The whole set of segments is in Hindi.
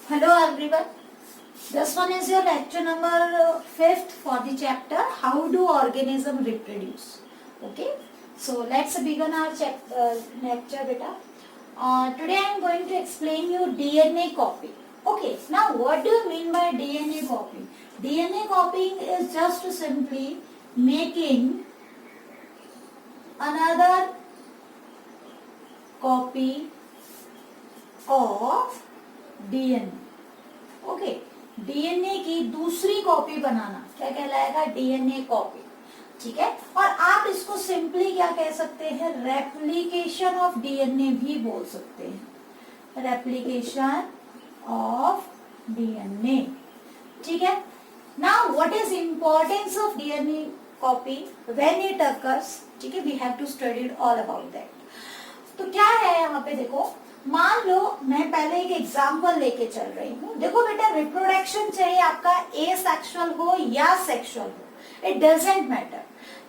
Hello everyone. This one is your lecture number 5th for the chapter How do organism reproduce? Okay. So let's begin our lecture beta. Today I am going to explain you DNA copy. Okay. Now what do you mean by DNA copying? DNA copying is just simply making another copy of DNA. Okay, DNA की दूसरी कॉपी बनाना क्या कहलाएगा? DNA copy. ठीक है. और आप इसको सिंपली क्या कह सकते हैं? रेप्लिकेशन ऑफ डीएनए भी बोल सकते हैं. Replication of DNA. ठीक है. Now what is importance of DNA copy when it occurs? ठीक है, we have to study all about that. तो क्या है यहाँ पे देखो, मान लो मैं पहले एक एग्जांपल लेके चल रही हूँ. देखो बेटा, रिप्रोडक्शन चाहे आपका ए सेक्सुअल हो या सेक्सुअल हो, इट डजेंट मैटर.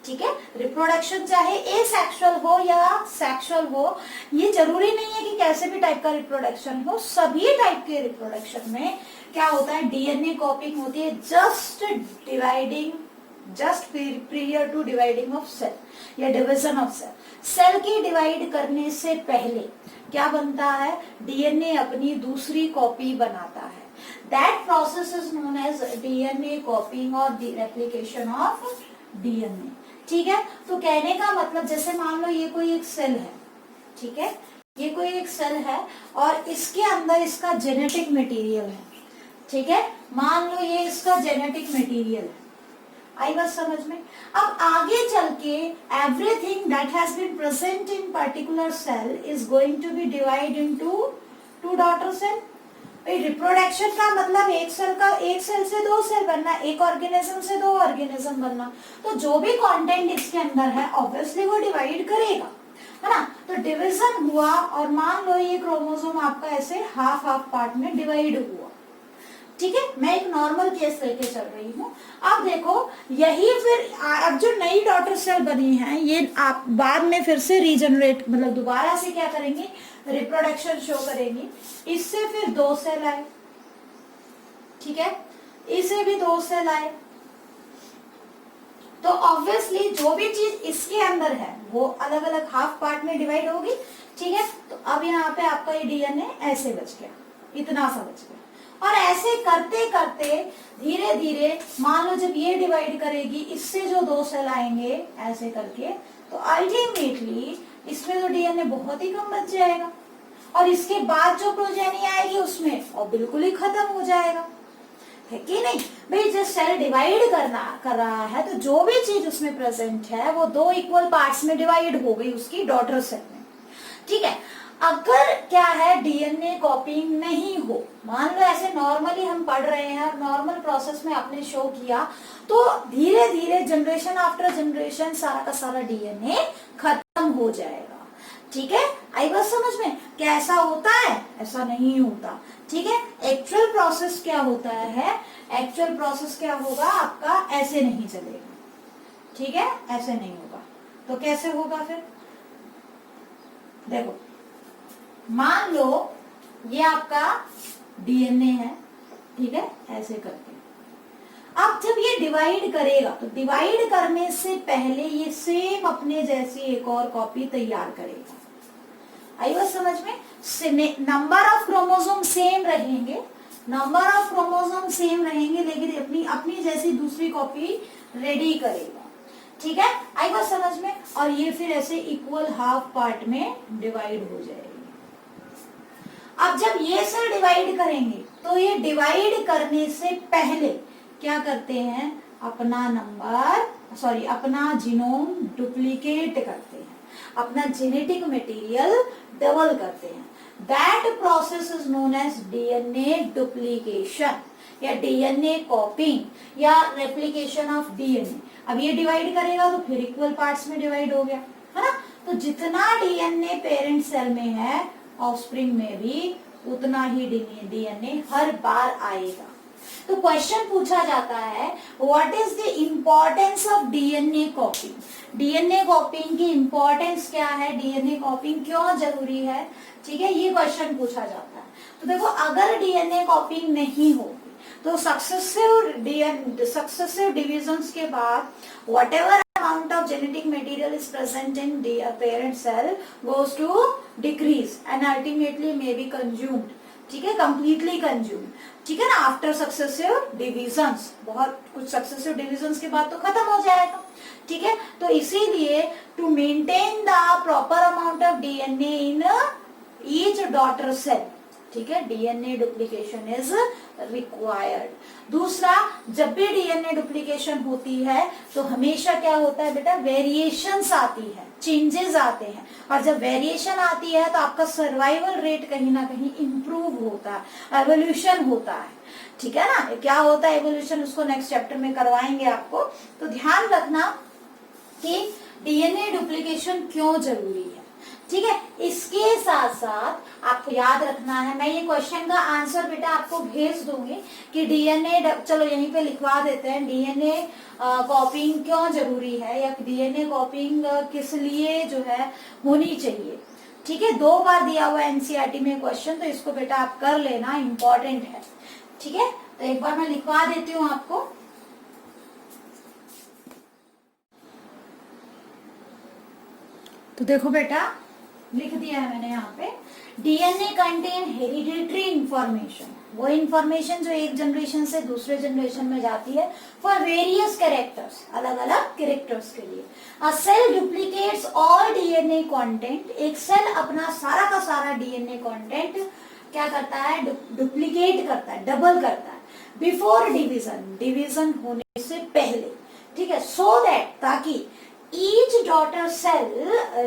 ठीक है, रिप्रोडक्शन चाहे ए सेक्सुअल हो या सेक्सुअल हो, ये जरूरी नहीं है कि कैसे भी टाइप का रिप्रोडक्शन हो. सभी टाइप के रिप्रोडक्शन में क्या होता है? डीएनए कॉपिंग होती है. Just prior to dividing of cell या डिवीजन ऑफ सेल. सेल की डिवाइड करने से पहले क्या बनता है? डीएनए अपनी दूसरी कॉपी बनाता है. That process is known as DNA copying और रेप्लिकेशन ऑफ डीएनए. ठीक है. तो कहने का मतलब, जैसे मान लो ये कोई एक सेल है. ठीक है, ये कोई एक सेल है और इसके अंदर इसका जेनेटिक मटेरियल है. ठीक है, मान लो ये इसका जेनेटिक मटेरियल है. आई बात समझ में? अब आगे चल के everything that has been present in particular cell is going to be divide into two daughter cell. Reproduction का मतलब एक सेल से दो सेल बनना, एक ऑर्गेनिज्म से दो ऑर्गेनिज्म बनना. तो जो भी कंटेंट इसके अंदर है ऑब्वियसली वो डिवाइड करेगा, है ना. तो डिवीजन हुआ और मान लो ये क्रोमोसोम आपका ऐसे हाफ हाफ पार्ट में डिवाइड हुआ. ठीक है, मैं एक नॉर्मल केस लेके चल रही हूँ. अब देखो, यही फिर अब जो नई डॉटर सेल बनी है, ये आप बाद में फिर से रीजनरेट, मतलब दोबारा से क्या करेंगे? रिप्रोडक्शन शो करेंगी. इससे फिर दो सेल आए. ठीक है, इसे भी दो सेल आए. तो ऑब्वियसली जो भी चीज इसके अंदर है वो अलग अलग हाफ पार्ट में डिवाइड होगी. ठीक है, तो अब यहाँ पे आपका ये डीएनए ऐसे बच गया, इतना सा बच गया. और ऐसे करते करते धीरे धीरे मान लो जब ये डिवाइड करेगी, इससे जो दो सेल आएंगे ऐसे करके, तो अल्टीमेटली इसमें तो डीएनए बहुत ही कम बच जाएगा. और इसके बाद जो प्रोजेनी आएगी उसमें और बिल्कुल ही खत्म हो जाएगा. है कि नहीं भाई? जब सेल डिवाइड कर रहा है तो जो भी चीज उसमें प्रेजेंट है वो दो इक्वल पार्ट्स में डिवाइड हो गई उसकी डॉटर सेल में. ठीक है. अगर क्या है, डीएनए कॉपिंग नहीं हो, मान लो ऐसे नॉर्मली हम पढ़ रहे हैं और नॉर्मल प्रोसेस में आपने शो किया, तो धीरे धीरे जनरेशन आफ्टर जनरेशन सारा का सारा डीएनए खत्म हो जाएगा. ठीक है, आई बात समझ में? क्या ऐसा होता है? ऐसा नहीं होता. ठीक है, एक्चुअल प्रोसेस क्या होता है? एक्चुअल प्रोसेस क्या होगा आपका? ऐसे नहीं चलेगा. ठीक है, ऐसे नहीं होगा. तो कैसे होगा फिर? देखो, मान लो ये आपका डीएनए है. ठीक है, ऐसे करके अब जब ये डिवाइड करेगा तो डिवाइड करने से पहले ये सेम अपने जैसी एक और कॉपी तैयार करेगा. आई बात समझ में? नंबर ऑफ क्रोमोसोम सेम रहेंगे, लेकिन अपनी जैसी दूसरी कॉपी रेडी करेगा. ठीक है, आई बात समझ में? और ये फिर ऐसे इक्वल हाफ पार्ट में डिवाइड हो जाएगी. अब जब ये सेल डिवाइड करेंगे तो ये डिवाइड करने से पहले क्या करते हैं? अपना जीनोम डुप्लीकेट करते हैं, अपना जेनेटिक मटेरियल डबल करते हैं. That process is known as DNA duplication या डीएनए कॉपिंग या रेप्लिकेशन ऑफ डीएनए. अब ये डिवाइड करेगा तो फिर इक्वल पार्ट्स में डिवाइड हो गया, है ना. तो जितना डीएनए पेरेंट सेल में है, ऑफस्प्रिंग में भी उतना ही डीएनए हर बार आएगा. तो क्वेश्चन पूछा जाता है what is the importance of DNA कॉपिंग। DNA कॉपिंग की इम्पोर्टेंस क्या है, डीएनए कॉपिंग क्यों जरूरी है, ठीक है, ये क्वेश्चन पूछा जाता है। तो देखो अगर डीएनए कॉपिंग नहीं होगी तो सक्सेसिव डिविजन्स के बाद whatever amount of genetic material is present in the parent cell goes to decrease and ultimately may be consumed, ठीक है, completely consumed, ठीक है ना, आफ्टर सक्सेसिव डिविजन्स। बहुत कुछ सक्सेसिव डिविजन्स के बाद तो खत्म हो जाएगा, ठीक है। तो इसीलिए to maintain the proper amount of DNA in each daughter cell, ठीक है, डीएनए डुप्लीकेशन इज रिक्वायर्ड। दूसरा, जब भी डीएनए डुप्लीकेशन होती है तो हमेशा क्या होता है बेटा, वेरिएशंस आती है, चेंजेस आते हैं, और जब वेरिएशन आती है तो आपका सर्वाइवल रेट कहीं ना कहीं इंप्रूव होता है, एवोल्यूशन होता है, ठीक है ना। क्या होता है एवोल्यूशन, उसको नेक्स्ट चैप्टर में करवाएंगे आपको। तो ध्यान रखना कि डीएनए डुप्लीकेशन क्यों जरूरी है, ठीक है। इसके साथ साथ आपको याद रखना है, मैं ये क्वेश्चन का आंसर बेटा आपको भेज दूंगी कि डीएनए, चलो यहीं पे लिखवा देते हैं, डीएनए कॉपिंग क्यों जरूरी है या डीएनए कॉपिंग किस लिए जो है होनी चाहिए, ठीक है। 2 बार दिया हुआ एनसीईआरटी में क्वेश्चन, तो इसको बेटा आप कर लेना, इंपॉर्टेंट है, ठीक है। तो एक बार मैं लिखवा देती हूँ आपको। तो देखो बेटा लिख दिया है मैंने यहाँ पे, डीएनए कंटेन हेरिडिटरी इंफॉर्मेशन, वो इंफॉर्मेशन जो एक जनरेशन से दूसरे जनरेशन में जाती है फॉर वेरियस कैरेक्टर्स, अलग अलग कैरेक्टर्स के लिए। A cell duplicates all DNA content, एक सेल अपना सारा का सारा डीएनए कंटेंट क्या करता है, डुप्लीकेट करता है, डबल करता है, बिफोर डिवीजन, डिवीजन होने से पहले, ठीक है, सो दैट, ताकि each daughter cell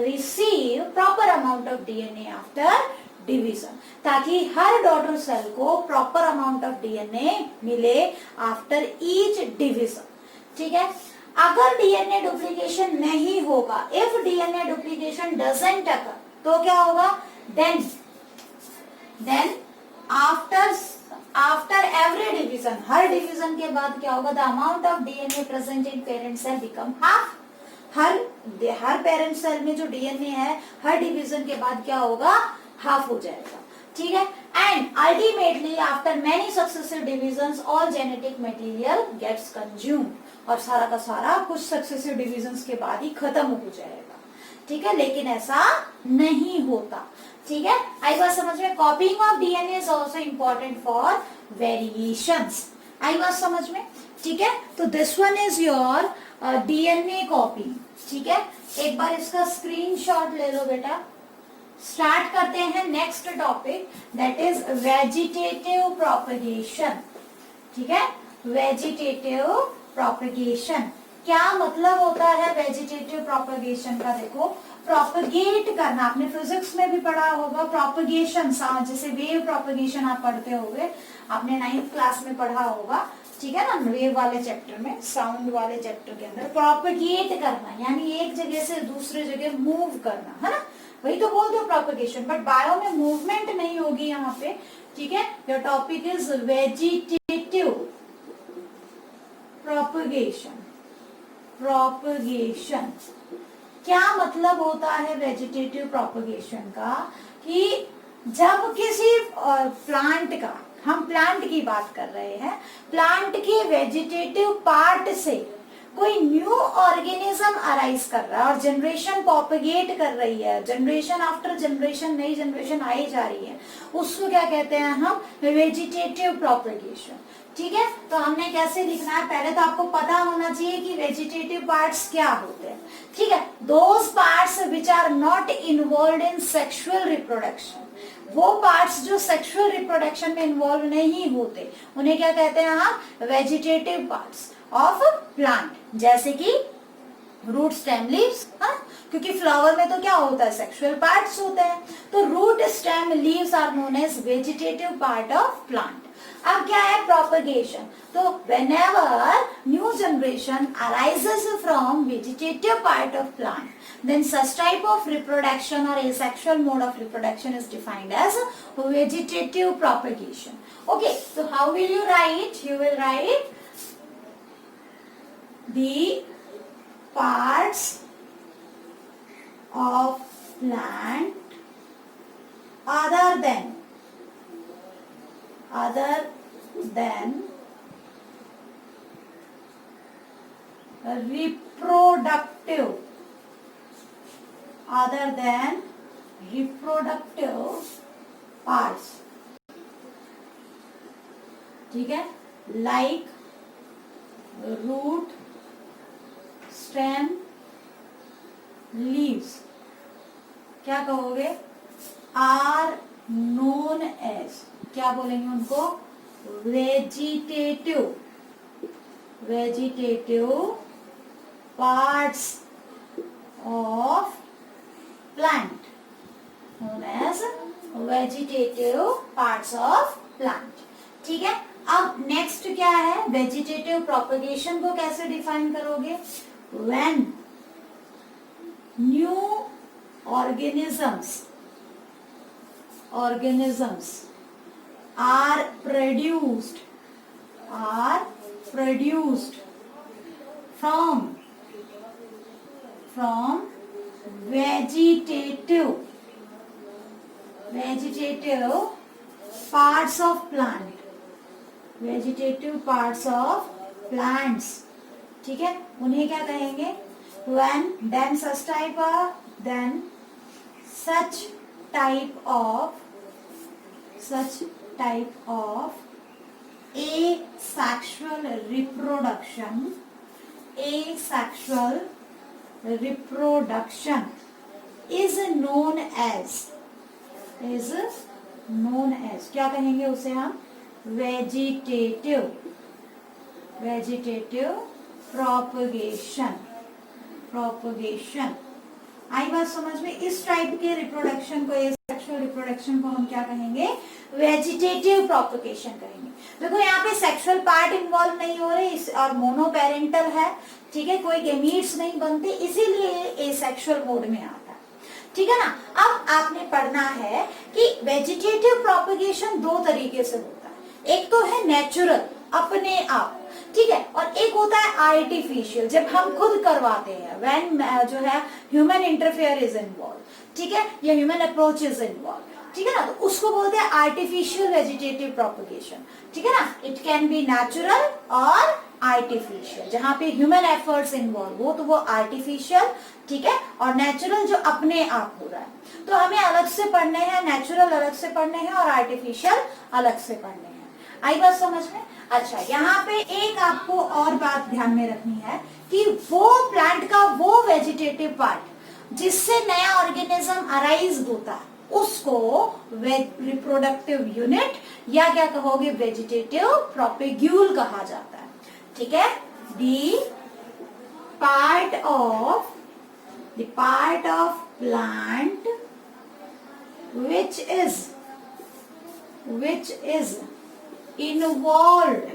receive proper amount of DNA after division, ताकि हर डॉटर सेल को प्रॉपर अमाउंट ऑफ डीएनए मिले आफ्टर ईच डिवीजन, ठीक है। अगर डीएनए डुप्लीकेशन नहीं होगा, if DNA duplication doesn't occur, तो क्या होगा, देन आफ्टर एवरी डिवीजन, हर डिवीजन के बाद क्या होगा, the amount of DNA present in parent cell become half. हर पेरेंट सेल में जो डीएनए है हर डिवीजन के बाद क्या होगा, हाफ हो जाएगा, ठीक है। And ultimately after many successive divisions all genetic material gets consumed, और सारा का सारा कुछ सक्सेसिव डिविजन्स के बाद ही खत्म हो जाएगा, ठीक है। लेकिन ऐसा नहीं होता, ठीक है। आई बात समझ में, copying of DNA is also important for variations, आई बात समझ में, ठीक है। तो this one is your DNA copy, ठीक है। एक बार इसका स्क्रीनशॉट ले लो बेटा। स्टार्ट करते हैं next topic, that is vegetative propagation, ठीक है। वेजिटेटिव प्रोपगेशन क्या मतलब होता है वेजिटेटिव प्रोपगेशन का, देखो प्रोपगेट करना, आपने फिजिक्स में भी पढ़ा होगा, प्रोपगेशन, जैसे वेव प्रोपगेशन आप पढ़ते होगे, आपने 9th क्लास में पढ़ा होगा, ठीक है ना, वेव वाले चैप्टर में, साउंड वाले चैप्टर के अंदर प्रोपगेट करना यानी एक जगह से दूसरे जगह मूव करना, है ना, वही तो बोलते हो प्रोपगेशन। बट बायो में मूवमेंट नहीं होगी यहाँ पे, ठीक है। Your topic is vegetative propagation. Propagation क्या मतलब होता है वेजिटेटिव प्रोपगेशन का, कि जब किसी प्लांट का, हम प्लांट की बात कर रहे हैं, प्लांट के वेजिटेटिव पार्ट से कोई न्यू ऑर्गेनिज्म अराइज कर रहा है और जनरेशन प्रोपगेट कर रही है, जनरेशन आफ्टर जनरेशन नई जनरेशन आई जा रही है, उसको क्या कहते हैं हम, वेजिटेटिव प्रोपगेशन, ठीक है। तो हमने कैसे लिखना है, पहले तो आपको पता होना चाहिए कि वेजिटेटिव पार्ट्स क्या होते हैं, ठीक है। Those parts which are not involve in sexual reproduction, वो पार्ट्स जो सेक्सुअल रिप्रोडक्शन में इन्वॉल्व नहीं होते, उन्हें क्या कहते हैं हम, वेजिटेटिव पार्ट्स ऑफ प्लांट, जैसे कि रूट स्टेम लीव्स, हाँ, क्योंकि फ्लावर में तो क्या होता है, सेक्सुअल पार्ट्स होते हैं, तो root stem leaves are known as vegetative part of plant. अब क्या है, प्रोपगेशन, तो whenever new generation arises from vegetative part of plant, then such type of reproduction or asexual mode of reproduction is defined as vegetative propagation. Okay, so how will you write? You will write the parts of plant other than reproductive, other than reproductive parts, ठीक है, like root, stem, leaves, क्या कहोगे, are known as, क्या बोलेंगे उनको, vegetative parts of plant, known as vegetative parts of plant, ठीक है। अब नेक्स्ट क्या है, वेजिटेटिव प्रोपगेशन को कैसे डिफाइन करोगे, when new organisms are produced from vegetative parts of plants, ठीक है, उन्हें क्या कहेंगे, when then such type of asexual reproduction is known as क्या कहेंगे उसे हम, वेजिटेटिव प्रोपगेशन। आई बात समझ में, इस टाइप के रिप्रोडक्शन को, सेक्सुअल रिप्रोडक्शन को हम क्या कहेंगे, वेजिटेटिव प्रोपगेशन कहेंगे। देखो यहाँ पे सेक्सुअल पार्ट इन्वॉल्व नहीं हो रहे और मोनोपेरेंटल है, ठीक है, कोई गैमीट्स नहीं बनते, इसीलिए एसेक्सुअल मोड में आता है, ठीक है ना। अब आपने पढ़ना है कि वेजिटेटिव प्रोपगेशन दो तरीके से होता है, एक तो है नेचुरल, अपने आप, ठीक है, और एक होता है आर्टिफिशियल, जब हम खुद करवाते हैं, व्हेन जो है ह्यूमन इंटरफेयर इज इन्वॉल्व, ठीक है, या ह्यूमन अप्रोच इज इन्वॉल्व, ठीक है ना, तो उसको बोलते हैं आर्टिफिशियल वेजिटेटिव प्रोपगेशन, ठीक है ना। इट कैन बी नेचुरल और आर्टिफिशियल, जहां पे ह्यूमन एफर्ट्स इन्वॉल्व हो तो वो आर्टिफिशियल, ठीक है, और नेचुरल जो अपने आप हो रहा है। तो हमें अलग से पढ़ने हैं, नेचुरल अलग से पढ़ने हैं और आर्टिफिशियल अलग से पढ़ने हैं। आई बात समझ में। अच्छा, यहाँ पे एक आपको और बात ध्यान में रखनी है कि वो प्लांट का वो वेजिटेटिव पार्ट जिससे नया ऑर्गेनिज्म अराइज होता है उसको रिप्रोडक्टिव यूनिट या क्या कहोगे, वेजिटेटिव प्रोपेग्यूल कहा जाता है, ठीक है। The part of plant which is involved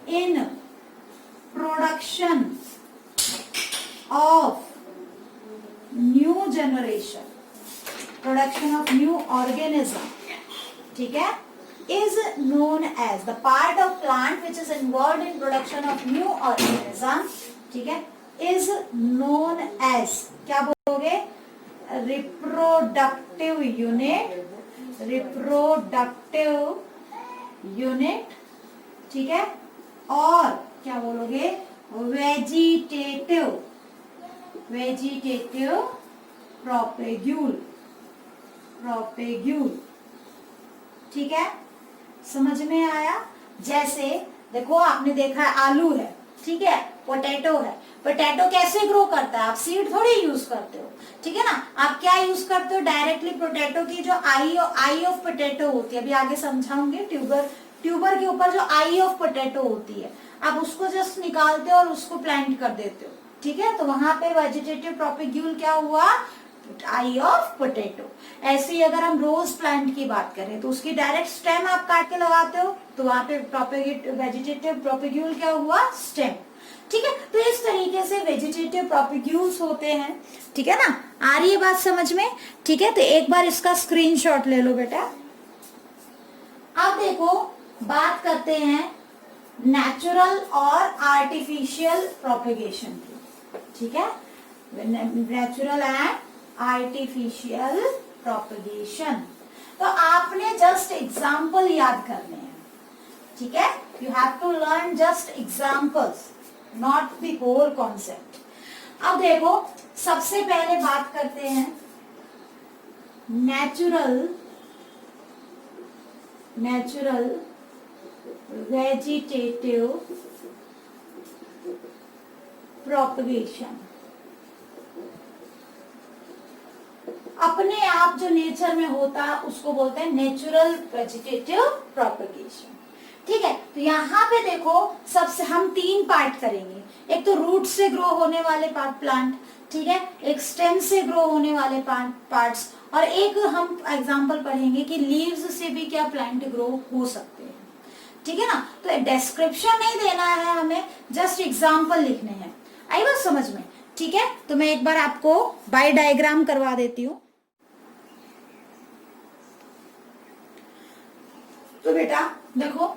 in production of new generation, production of new organism, ठीक है, is known as the part of plant which is involved in production of new organism, ठीक है, is known as, क्या बोलोगे, reproductive unit, ठीक है, और क्या बोलोगे, वेजिटेटिव प्रोपेग्यूल, ठीक है, समझ में आया। जैसे देखो आपने देखा है आलू है, ठीक है, पोटैटो है, पोटैटो कैसे ग्रो करता है, आप सीड थोड़ी यूज करते हो, ठीक है ना, आप क्या यूज करते हो, डायरेक्टली पोटैटो की जो आई ऑफ पोटैटो होती है, अभी आगे समझाऊंगे, ट्यूबर के ऊपर जो आई ऑफ पोटैटो होती है, आप उसको जस्ट निकालते हो और उसको प्लांट कर देते हो, ठीक है, तो वहां पे वेजिटेटिव प्रोपेग्यूल क्या हुआ, आई ऑफ पोटैटो। ऐसे ही अगर हम रोज प्लांट की बात करें तो उसकी डायरेक्ट स्टेम आप काट के लगाते हो तो वहां पे वेजिटेटिव प्रोपेग्यूल क्या हुआ, स्टेम। ठीक है, तो इस तरीके से वेजिटेटिव प्रोपेग्यूल्स होते हैं। ठीक है ना, आ रही है बात समझ में? ठीक है, तो एक बार इसका स्क्रीनशॉट ले लो बेटा। अब देखो बात करते हैं नेचुरल और आर्टिफिशियल प्रोपेगेशन की। ठीक है, नेचुरल एंड आर्टिफिशियल प्रोपेगेशन। तो आपने जस्ट एग्जाम्पल याद करने हैं। ठीक है, you have to learn just examples, not the whole concept. अब देखो सबसे पहले बात करते हैं नेचुरल वेजिटेटिव प्रोपेगेशन। अपने आप जो नेचर में होता है उसको बोलते हैं नेचुरल वेजिटेटिव प्रोपेगेशन। ठीक है, तो यहाँ पे देखो सबसे हम 3 पार्ट करेंगे। एक तो रूट से ग्रो होने वाले प्लांट, ठीक है, एक स्टेम से ग्रो होने वाले पार्ट्स, और एक हम एग्जांपल पढ़ेंगे कि लीव्स से भी क्या प्लांट ग्रो हो सकते हैं। ठीक है ना, तो डिस्क्रिप्शन नहीं देना है हमें, जस्ट एग्जांपल लिखने हैं। आई बात समझ में? ठीक है, तो मैं एक बार आपको बाय डायग्राम करवा देती हूँ। तो बेटा देखो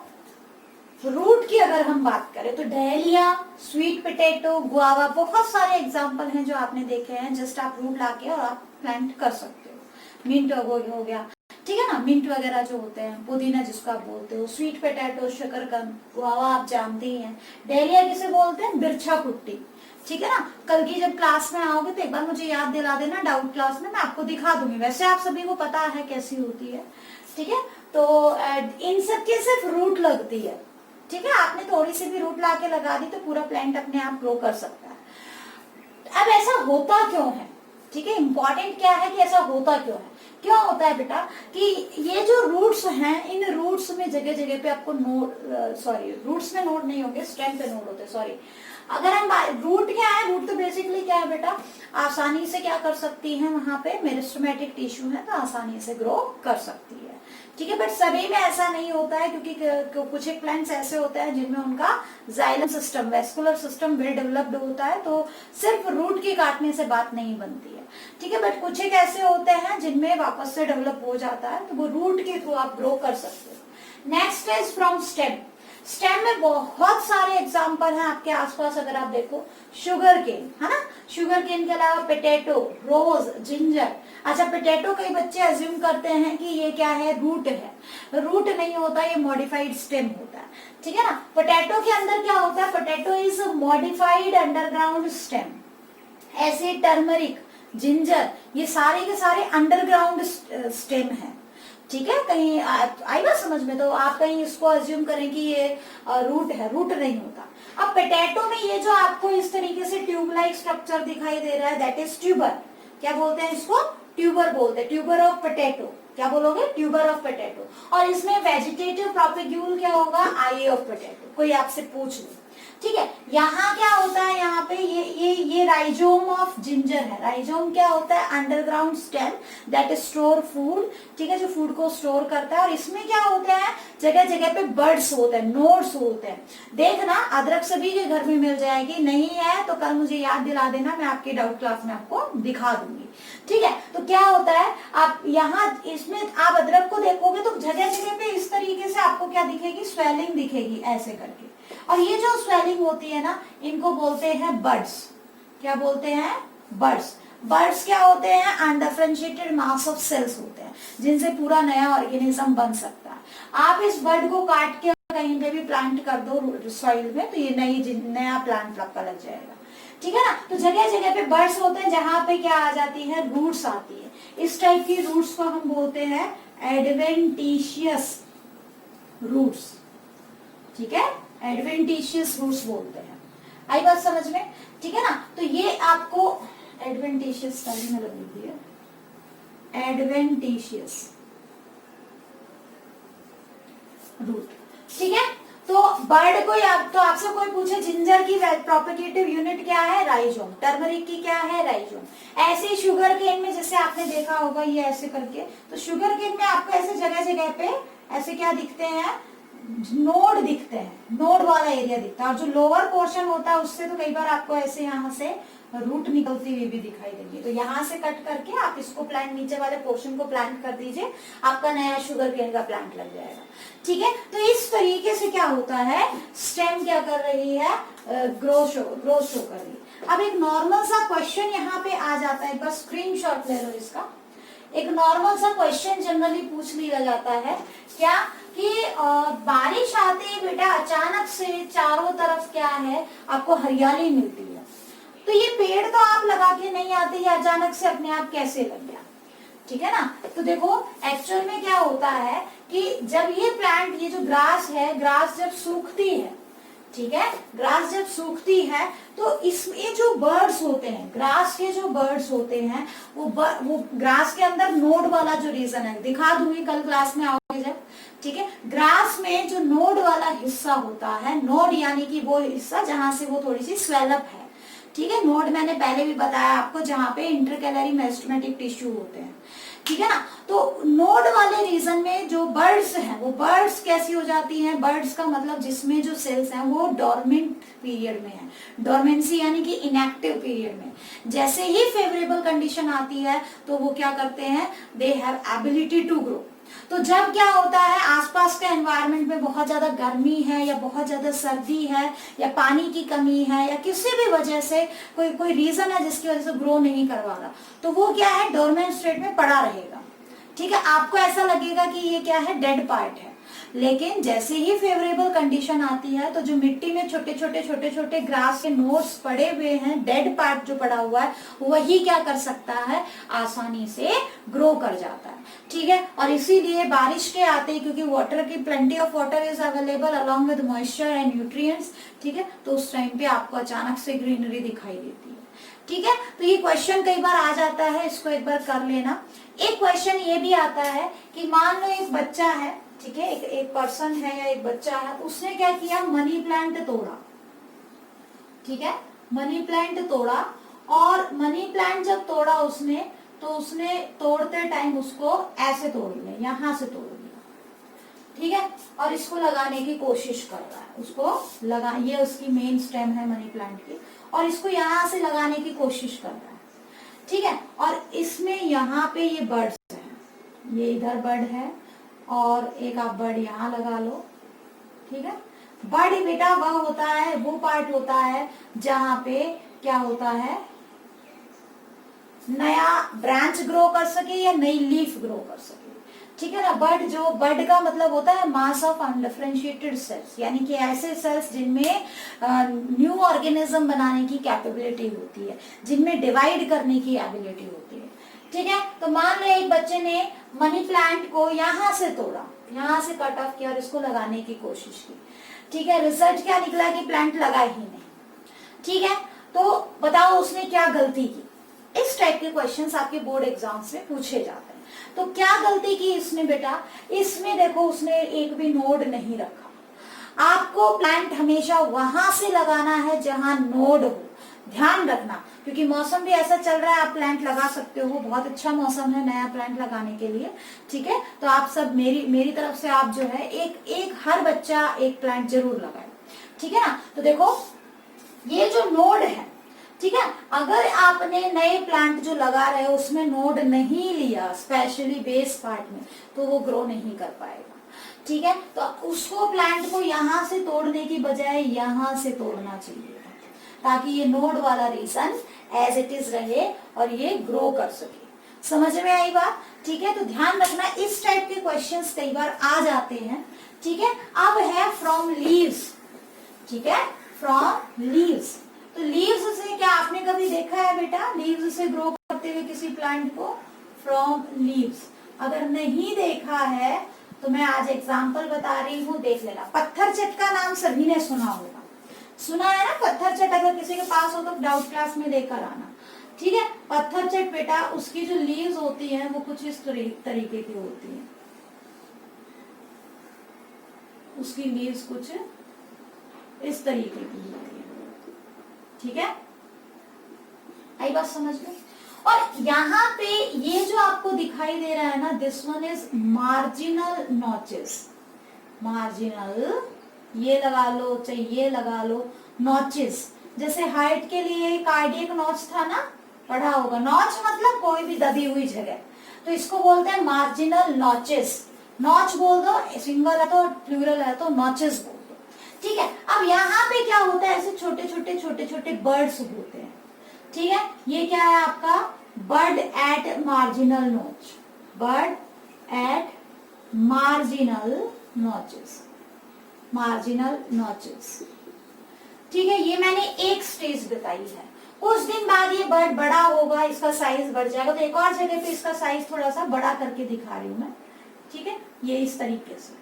रूट की अगर हम बात करें तो डहेलिया, स्वीट पोटैटो, गुआवा, बहुत सारे एग्जांपल हैं जो आपने देखे हैं। जस्ट आप रूट लाके और आप प्लांट कर सकते हो। मिंट हो गया, ठीक है ना, मिंट वगैरह जो होते हैं, पुदीना जिसको आप बोलते हो, स्वीट पोटैटो, शकरकंद, गुआवा आप जानते ही हैं। डहेलिया किसे बोलते हैं, बिरछा कुट्टी। ठीक है ना, कल की जब क्लास में आओगे तो एक बार मुझे याद दिला देना, डाउट क्लास में मैं आपको दिखा दूंगी। वैसे आप सभी को पता है कैसी होती है। ठीक है, तो इन सब के सिर्फ रूट लगती है। ठीक है, आपने थोड़ी सी भी रूट लाके लगा दी तो पूरा प्लांट अपने आप ग्रो कर सकता है। अब ऐसा होता क्यों है? ठीक है, इंपॉर्टेंट क्या है कि ऐसा होता क्यों है? क्यों होता है बेटा कि ये जो रूट्स हैं, इन रूट्स में जगह जगह पे आपको रूट्स में नोड नहीं होंगे, स्टेम पे नोड होते हैं। सॉरी, अगर हम रूट क्या है, रूट तो बेसिकली क्या है बेटा, आसानी से क्या कर सकती है, वहां पे मेरिस्टेमेटिक टिश्यू है तो आसानी से ग्रो कर सकती है। ठीक है, बट सभी में ऐसा नहीं होता है, क्योंकि कुछ एक प्लांट्स ऐसे होते हैं जिनमें उनका xylem system, vascular system well developed होता है, तो सिर्फ रूट के काटने से बात नहीं बनती है। ठीक है, बट कुछ एक ऐसे होते हैं जिनमें वापस से डेवलप हो जाता है, तो वो रूट के थ्रू आप ग्रो कर सकते हो। Next is from stem. Stem में बहुत सारे एग्जाम्पल हैं आपके आसपास। अगर आप देखो शुगर केन, है ना, शुगर केन के अलावा पोटैटो, रोज, जिंजर। अच्छा, पोटैटो कई बच्चे अज्यूम करते हैं कि ये क्या है, रूट है। रूट नहीं होता, ये मॉडिफाइड स्टेम होता है। ठीक है ना, पोटैटो के अंदर क्या होता है, potato is modified underground stem. ऐसे टर्मरिक, जिंजर, ये सारे के सारे अंडरग्राउंड स्टेम है। ठीक है, कहीं आई बात समझ में? तो आप कहीं इसको अज्यूम करें कि ये रूट है, रूट नहीं होता। अब पोटैटो में ये जो आपको इस तरीके से ट्यूब लाइक स्ट्रक्चर दिखाई दे रहा है, दैट इज ट्यूबर। क्या बोलते हैं इसको? ट्यूबर बोलते हैं, ट्यूबर ऑफ पोटैटो। क्या बोलोगे? Tuber of potato. और इसमें वेजिटेटिव प्रोपेग्यूल क्या होगा? आई ऑफ पोटैटो। कोई आपसे पूछ ले, ठीक है। यहाँ क्या होता है, यहाँ पे ये राइजोम ऑफ जिंजर है। राइजोम क्या होता है? Underground stem that store food, ठीक है, जो फूड को स्टोर करता है। और इसमें क्या होता है, जगह जगह पे बर्ड्स होते हैं, नोड्स होते हैं। देखना, अदरक सभी के घर में मिल जाएगी, नहीं है तो कल मुझे याद दिला देना, मैं आपकी डाउट क्लास में आपको दिखा दूंगी। ठीक है, तो क्या होता है, आप यहाँ इसमें आप अदरक को देखोगे तो जगह जगह पे इस तरीके से आपको क्या दिखेगी? स्वेलिंग दिखेगी ऐसे करके। और ये जो स्वेलिंग होती है ना, इनको बोलते हैं बर्ड्स। क्या बोलते हैं? बर्ड्स। बर्ड्स क्या होते हैं? अनडिफरेंशिएटेड मास ऑफ सेल्स होते हैं, जिनसे पूरा नया ऑर्गेनिज्म बन सकता है। आप इस बर्ड को काट के कहीं पे भी प्लांट कर दो सॉइल में, तो ये नया प्लांट आपका लग जाएगा। ठीक है ना, तो जगह जगह पे बर्ड्स होते हैं, जहां पे क्या आ जाती है? रूट्स आती है। इस टाइप की रूट्स को हम बोलते हैं एडवेंटिशियस रूट्स। ठीक है, एडवेंटिशियस रूट्स बोलते हैं। आई बात समझ में? ठीक है ना, तो ये आपको एडवेंटिशियस स्पेलिंग में लिख दिया, एडवेंटिशियस रूट। ठीक है, तो बर्ड को तो आपसे कोई पूछे जिंजर की प्रोपेगेटिव यूनिट क्या है, राइजोम, टर्मरिक की क्या है, राइजोम। ऐसे शुगर केन में जैसे आपने देखा होगा ये ऐसे करके, तो शुगर केन में आपको ऐसे जगह जगह पे ऐसे क्या दिखते हैं, नोड दिखते हैं, नोड वाला एरिया दिखता है। और जो लोअर पोर्शन होता है उससे तो कई बार आपको ऐसे यहाँ से रूट निकलती हुई भी दिखाई देंगी। तो यहाँ से कट करके आप इसको प्लांट, नीचे वाले पोर्शन को प्लांट कर दीजिए, आपका नया शुगर केन का प्लांट लग जाएगा। ठीक है, तो इस तरीके से क्या होता है, स्टेम क्या कर रही है, ग्रोथ शो कर रही है। अब एक नॉर्मल सा क्वेश्चन यहाँ पे आ जाता है, बस स्क्रीनशॉट ले लो इसका। एक नॉर्मल सा क्वेश्चन जनरली पूछ लिया जाता है क्या कि बारिश आते ही बेटा अचानक से चारों तरफ क्या है, आपको हरियाली मिलती है। तो ये पेड़ तो आप लगा के नहीं आते, ये अचानक से अपने आप कैसे लग गया, ठीक है ना। तो देखो एक्चुअल में क्या होता है कि जब ये प्लांट, ये जो ग्रास है, ग्रास जब सूखती है, ठीक है, ग्रास जब सूखती है तो इसमें जो बर्ड्स होते हैं, ग्रास के जो बर्ड्स होते हैं, वो ग्रास के अंदर नोड वाला जो रीजन है, दिखा दूंगी कल क्लास में आओगे जब, ठीक है। ग्रास में जो नोड वाला हिस्सा होता है, नोड यानी कि वो हिस्सा जहां से वो थोड़ी सी स्वेलअप है, ठीक है। नोड मैंने पहले भी बताया आपको, जहां पे इंटरकैलरी मेरिस्टेमेटिक टिश्यू होते हैं, ठीक है ना। तो नोड वाले रीजन में जो बर्ड्स हैं, वो बर्ड्स कैसी हो जाती हैं, बर्ड्स का मतलब जिसमें जो सेल्स हैं वो डोरमेंट पीरियड में है, डोरमेंसी यानी कि इनएक्टिव पीरियड में। जैसे ही फेवरेबल कंडीशन आती है तो वो क्या करते हैं, they have ability to grow. तो जब क्या होता है, आसपास के एनवायरनमेंट में बहुत ज्यादा गर्मी है या बहुत ज्यादा सर्दी है या पानी की कमी है या किसी भी वजह से कोई रीजन है जिसकी वजह से ग्रो नहीं करवा रहा, तो वो क्या है, डोरमेंट स्टेट में पड़ा रहेगा, ठीक है। आपको ऐसा लगेगा कि ये क्या है, डेड पार्ट है। लेकिन जैसे ही फेवरेबल कंडीशन आती है तो जो मिट्टी में छोटे छोटे ग्रास के नोड्स पड़े हुए हैं, डेड पार्ट जो पड़ा हुआ है, वही क्या कर सकता है, आसानी से ग्रो कर जाता है, ठीक है। और इसीलिए बारिश के आते ही, क्योंकि वाटर की plenty of water is available along with moisture and nutrients, ठीक है, तो उस टाइम पे आपको अचानक से ग्रीनरी दिखाई देती है, ठीक है। तो ये क्वेश्चन कई बार आ जाता है, इसको एक बार कर लेना। एक क्वेश्चन ये भी आता है कि मान लो एक बच्चा है, ठीक है, एक पर्सन है या एक बच्चा है, उसने क्या किया, मनी प्लांट तोड़ा, ठीक है, मनी प्लांट तोड़ा। और मनी प्लांट जब तोड़ा उसने, तो उसने तोड़ते टाइम उसको ऐसे तोड़ लिया, यहां से तोड़ लिया, ठीक है, और इसको लगाने की कोशिश कर रहा है, उसको लगा, ये उसकी मेन स्टेम है मनी प्लांट की, और इसको यहां से लगाने की कोशिश कर रहा है, ठीक है। और इसमें यहाँ पे ये बर्ड्स हैं, ये इधर बर्ड है और एक आप बर्ड यहाँ लगा लो, ठीक है। बर्ड बेटा वह होता है, वो पार्ट होता है जहां पे क्या होता है, नया ब्रांच ग्रो कर सके या नई लीफ ग्रो कर सके, ठीक है ना। बर्ड का मतलब होता है मास ऑफ अनडिफरेंशिएटेड सेल्स, यानी कि ऐसे सेल्स जिनमें न्यू ऑर्गेनिज्म बनाने की कैपेबिलिटी होती है, जिनमें डिवाइड करने की एबिलिटी होती है, ठीक है। तो मान लो एक बच्चे ने मनी प्लांट को यहाँ से तोड़ा, यहाँ से कट ऑफ किया और इसको लगाने की कोशिश की, ठीक है। रिजल्ट क्या निकला कि प्लांट लगा ही नहीं, ठीक है। तो बताओ उसने क्या गलती की। इस टाइप के क्वेश्चंस आपके बोर्ड एग्जाम्स में पूछे जाते हैं। तो क्या गलती की इसने बेटा, इसमें देखो उसने एक भी नोड नहीं रखा। आपको प्लांट हमेशा वहां से लगाना है जहां नोड हो, ध्यान रखना, क्योंकि मौसम भी ऐसा चल रहा है, आप प्लांट लगा सकते हो, बहुत अच्छा मौसम है नया प्लांट लगाने के लिए, ठीक है। तो आप सब मेरी तरफ से आप जो है एक हर बच्चा एक प्लांट जरूर लगाए, ठीक है ना। तो देखो ये जो नोड है, ठीक है, अगर आपने नए प्लांट जो लगा रहे हो उसमें नोड नहीं लिया, स्पेशली बेस पार्ट में, तो वो ग्रो नहीं कर पाएगा, ठीक है। तो उसको प्लांट को यहाँ से तोड़ने की बजाय यहाँ से तोड़ना चाहिए, ताकि ये नोड वाला रीजन एज इट इज रहे और ये ग्रो कर सके। समझ में आई बात, ठीक है। तो ध्यान रखना, इस टाइप के क्वेश्चंस कई बार आ जाते हैं, ठीक है। अब है फ्रॉम लीव्स, ठीक है, फ्रॉम लीव्स। तो लीव्स से क्या आपने कभी देखा है बेटा, लीव्स से ग्रो करते हुए किसी प्लांट को, फ्रॉम लीव्स? अगर नहीं देखा है तो मैं आज एग्जांपल बता रही हूँ, देख लेना। पत्थर चट का नाम सभी ने सुना होगा, सुना है ना पत्थर चट, अगर किसी के पास हो तो डाउट क्लास में लेकर आना, ठीक है। पत्थर चट बेटा, उसकी जो लीव्स होती हैं वो कुछ इस तरीके की होती है, उसकी लीव्स कुछ इस तरीके की होती है, ठीक है, आई बात समझ में। और यहाँ पे ये जो आपको दिखाई दे रहा है ना, this one is marginal notches, marginal, ये लगा लो चाहे ये लगा लो, नॉचेस, जैसे हाइट के लिए कार्डियक नॉच था ना, पढ़ा होगा, नॉच मतलब कोई भी दबी हुई जगह, तो इसको बोलते हैं मार्जिनल नॉचेस, नॉच बोल दो, सिंगल है तो, प्लूरल है तो नॉचेस बोल दो, ठीक है। अब यहाँ पे क्या होता है, ऐसे छोटे छोटे छोटे छोटे बर्ड्स होते हैं, ठीक है, ये क्या है आपका bud at marginal notch, bud at marginal notches, marginal notches, ठीक है। ये मैंने एक स्टेज बताई है, कुछ दिन बाद ये बर्ड बड़ा होगा, इसका साइज बढ़ जाएगा, तो एक और जगह पे इसका साइज थोड़ा सा बड़ा करके दिखा रही हूं मैं, ठीक है, ये इस तरीके से,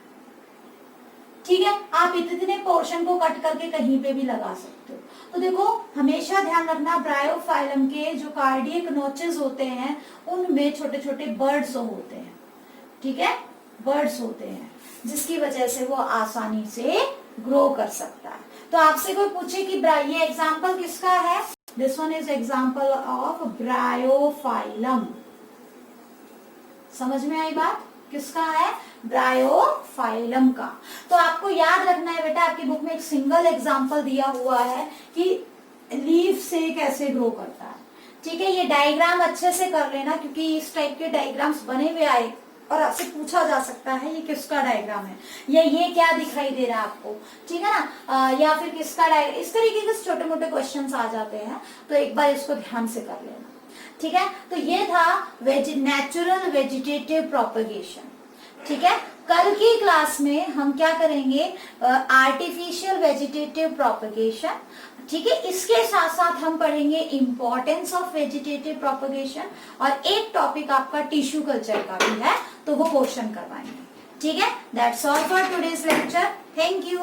ठीक है। आप इतने पोर्शन को कट करके कहीं पे भी लगा सकते हो। तो देखो हमेशा ध्यान रखना, ब्रायोफाइलम के जो कार्डियक नोचेस होते हैं उनमें छोटे छोटे बर्ड्स होते हैं, ठीक है, बर्ड्स होते हैं, जिसकी वजह से वो आसानी से ग्रो कर सकता है। तो आपसे कोई पूछे कि ये एग्जाम्पल किसका है, this one is example of Bryophyllum, समझ में आई बात, किसका है, ब्रायोफाइलम का। तो आपको याद रखना है बेटा, आपकी बुक में एक सिंगल एग्जाम्पल दिया हुआ है कि लीफ से कैसे ग्रो करता है, ठीक है। ये डायग्राम अच्छे से कर लेना, क्योंकि इस टाइप के डायग्राम्स बने हुए आए और आपसे पूछा जा सकता है ये किसका डायग्राम है, या ये क्या दिखाई दे रहा है आपको, ठीक है ना, या फिर किसका डायग्राम, इस तरीके के छोटे मोटे क्वेश्चंस आ जाते हैं, तो एक बार इसको ध्यान से कर लेना, ठीक है। तो ये था नेचुरल वेजिटेटिव प्रोपगेशन, ठीक है। कल की क्लास में हम क्या करेंगे, आर्टिफिशियल वेजिटेटिव प्रोपगेशन, ठीक है। इसके साथ साथ हम पढ़ेंगे इंपॉर्टेंस ऑफ वेजिटेटिव प्रोपगेशन, और एक टॉपिक आपका टिश्यू कल्चर का भी है, तो वो क्वेश्चन करवाएंगे, ठीक है। That's all for today's lecture, thank you.